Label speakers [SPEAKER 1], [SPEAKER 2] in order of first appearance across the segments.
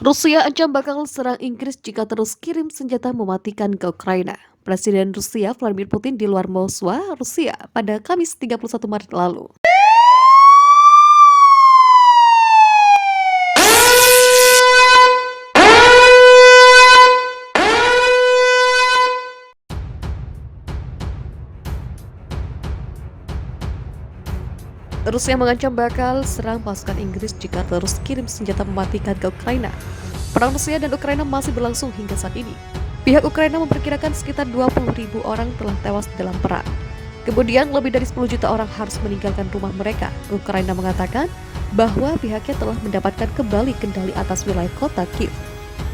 [SPEAKER 1] Rusia ancam bakal serang Inggris jika terus kirim senjata mematikan ke Ukraina. Presiden Rusia Vladimir Putin di luar Moskwa, Rusia pada Kamis 31 Maret lalu. Rusia mengancam bakal serang pasukan Inggris jika terus kirim senjata mematikan ke Ukraina. Perang Rusia dan Ukraina masih berlangsung hingga saat ini. Pihak Ukraina memperkirakan sekitar 20.000 orang telah tewas dalam perang. Kemudian lebih dari 10 juta orang harus meninggalkan rumah mereka. Ukraina mengatakan bahwa pihaknya telah mendapatkan kembali kendali atas wilayah kota Kiev.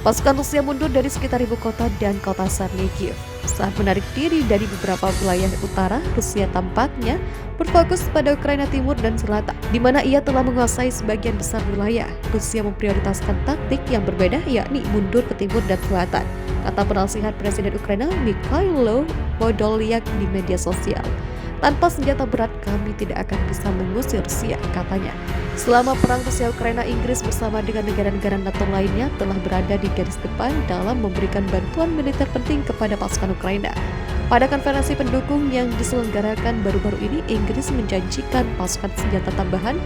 [SPEAKER 1] Pasukan Rusia mundur dari sekitar ibu kota dan kota Sarny Kiev. Saat menarik diri dari beberapa wilayah utara, Rusia tampaknya berfokus pada Ukraina Timur dan Selatan, di mana ia telah menguasai sebagian besar wilayah. Rusia memprioritaskan taktik yang berbeda, yakni mundur ke timur dan selatan, kata penasihat Presiden Ukraina Mikhailo Podolyak di media sosial. Tanpa senjata berat, kami tidak akan bisa mengusir Rusia, katanya. Selama perang Rusia-Ukraina, Inggris bersama dengan negara-negara NATO lainnya telah berada di garis depan dalam memberikan bantuan militer penting kepada pasukan Ukraina. Pada konferensi pendukung yang diselenggarakan baru-baru ini, Inggris menjanjikan pasukan senjata tambahan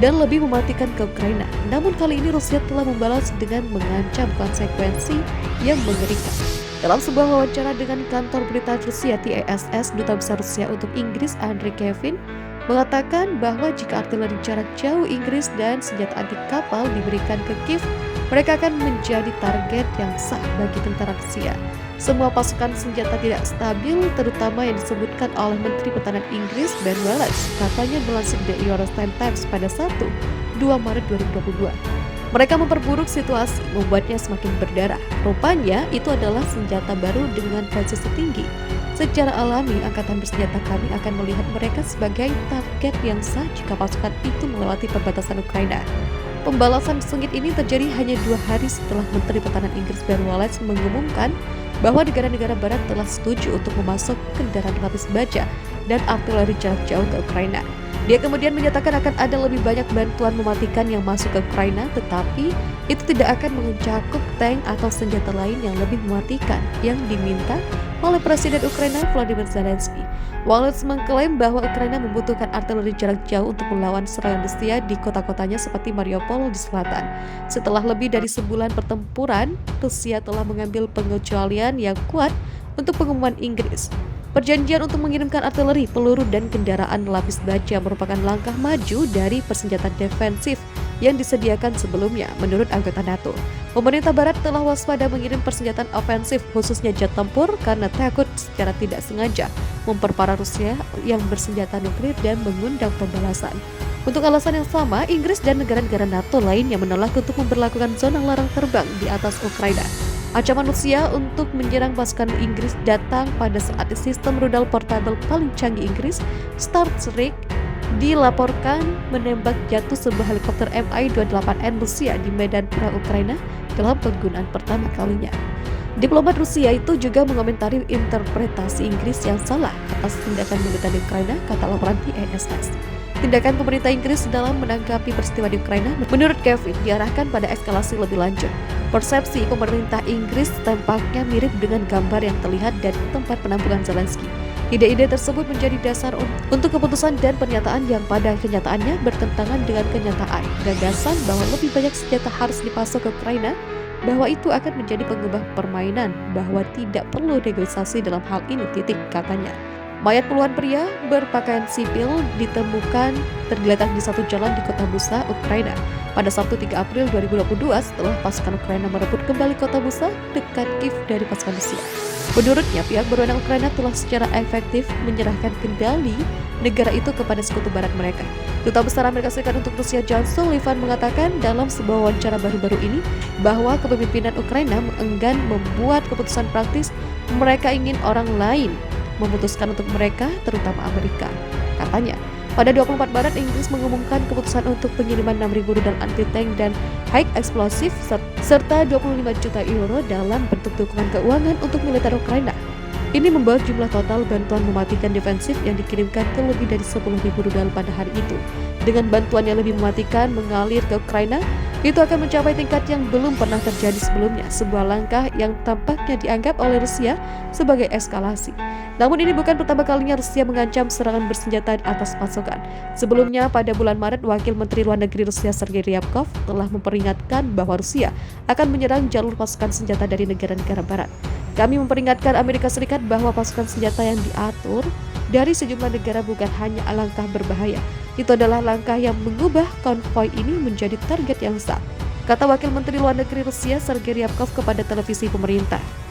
[SPEAKER 1] dan lebih mematikan ke Ukraina. Namun kali ini Rusia telah membalas dengan mengancam konsekuensi yang mengerikan. Dalam sebuah wawancara dengan kantor berita Rusia TASS, Duta Besar Rusia untuk Inggris Andriy Kevin mengatakan bahwa jika artileri jarak jauh Inggris dan senjata anti kapal diberikan ke Kiev, mereka akan menjadi target yang sah bagi tentara Rusia. Semua pasukan senjata tidak stabil, terutama yang disebutkan oleh Menteri Pertahanan Inggris Ben Wallace, katanya melansir The European Times pada 1-2 Maret 2022. Mereka memperburuk situasi, membuatnya semakin berdarah. Rupanya, itu adalah senjata baru dengan presisi tinggi. Secara alami, angkatan bersenjata kami akan melihat mereka sebagai target yang sah jika pasukan itu melewati perbatasan Ukraina. Pembalasan sengit ini terjadi hanya 2 hari setelah Menteri Pertahanan Inggris Ben Wallace mengumumkan bahwa negara-negara barat telah setuju untuk memasuk kendaraan lapis baja dan artileri jarak jauh ke Ukraina. Dia kemudian menyatakan akan ada lebih banyak bantuan mematikan yang masuk ke Ukraina, tetapi itu tidak akan mencakup tank atau senjata lain yang lebih mematikan yang diminta oleh Presiden Ukraina Volodymyr Zelensky. Wallace mengklaim bahwa Ukraina membutuhkan artileri jarak jauh untuk melawan serangan Rusia di kota-kotanya seperti Mariupol di selatan. Setelah lebih dari sebulan pertempuran, Rusia telah mengambil pengecualian yang kuat untuk pengumuman Inggris. Perjanjian untuk mengirimkan artileri, peluru, dan kendaraan lapis baja merupakan langkah maju dari persenjataan defensif yang disediakan sebelumnya, menurut anggota NATO. Pemerintah Barat telah waspada mengirim persenjataan ofensif, khususnya jet tempur, karena takut secara tidak sengaja memperparah Rusia yang bersenjata nuklir dan mengundang pembalasan. Untuk alasan yang sama, Inggris dan negara-negara NATO lainnya menolak untuk memberlakukan zona larang terbang di atas Ukraina. Ancaman Rusia untuk menyerang pasukan Inggris datang pada saat sistem rudal portabel paling canggih Inggris, Starship, dilaporkan menembak jatuh sebuah helikopter Mi-28N Rusia di medan perang Ukraina dalam penggunaan pertama kalinya. Diplomat Rusia itu juga mengomentari interpretasi Inggris yang salah atas tindakan militer di Ukraina, kata laporan TASS. Tindakan pemerintah Inggris dalam menanggapi peristiwa di Ukraina, menurut Kevin, diarahkan pada eskalasi lebih lanjut. Persepsi pemerintah Inggris tampaknya mirip dengan gambar yang terlihat dari tempat penampungan Zelensky. Ide-ide tersebut menjadi dasar untuk keputusan dan pernyataan yang pada kenyataannya bertentangan dengan kenyataan. Gagasan bahwa lebih banyak senjata harus dipasok ke Ukraina, bahwa itu akan menjadi pengubah permainan, bahwa tidak perlu negosiasi dalam hal ini, katanya. Mayat puluhan pria berpakaian sipil ditemukan tergeletak di satu jalan di kota Busa, Ukraina pada Sabtu 3 April 2022 setelah pasukan Ukraina merebut kembali kota Busa dekat Kiev dari pasukan Rusia. Menurutnya, pihak berwenang Ukraina telah secara efektif menyerahkan kendali negara itu kepada sekutu barat mereka. Duta Besar Amerika Serikat untuk Rusia John Sullivan mengatakan dalam sebuah wawancara baru-baru ini bahwa kepemimpinan Ukraina enggan membuat keputusan praktis, mereka ingin orang lain memutuskan untuk mereka, terutama Amerika. Katanya, pada 24 Maret Inggris mengumumkan keputusan untuk pengiriman 6.000 rudal anti-tank dan high explosive serta 25 juta euro dalam bentuk dukungan keuangan untuk militer Ukraina. Ini membawa jumlah total bantuan mematikan defensif yang dikirimkan ke lebih dari 10.000 rudal pada hari itu. Dengan bantuan yang lebih mematikan mengalir ke Ukraina, itu akan mencapai tingkat yang belum pernah terjadi sebelumnya, sebuah langkah yang tampaknya dianggap oleh Rusia sebagai eskalasi. Namun ini bukan pertama kalinya Rusia mengancam serangan bersenjata atas pasokan. Sebelumnya pada bulan Maret, Wakil Menteri Luar Negeri Rusia Sergei Ryabkov telah memperingatkan bahwa Rusia akan menyerang jalur pasukan senjata dari negara-negara barat. Kami memperingatkan Amerika Serikat bahwa pasukan senjata yang diatur dari sejumlah negara bukan hanya langkah berbahaya. Itu adalah langkah yang mengubah konvoi ini menjadi target yang sah, kata Wakil Menteri Luar Negeri Rusia Sergei Ryabkov kepada televisi pemerintah.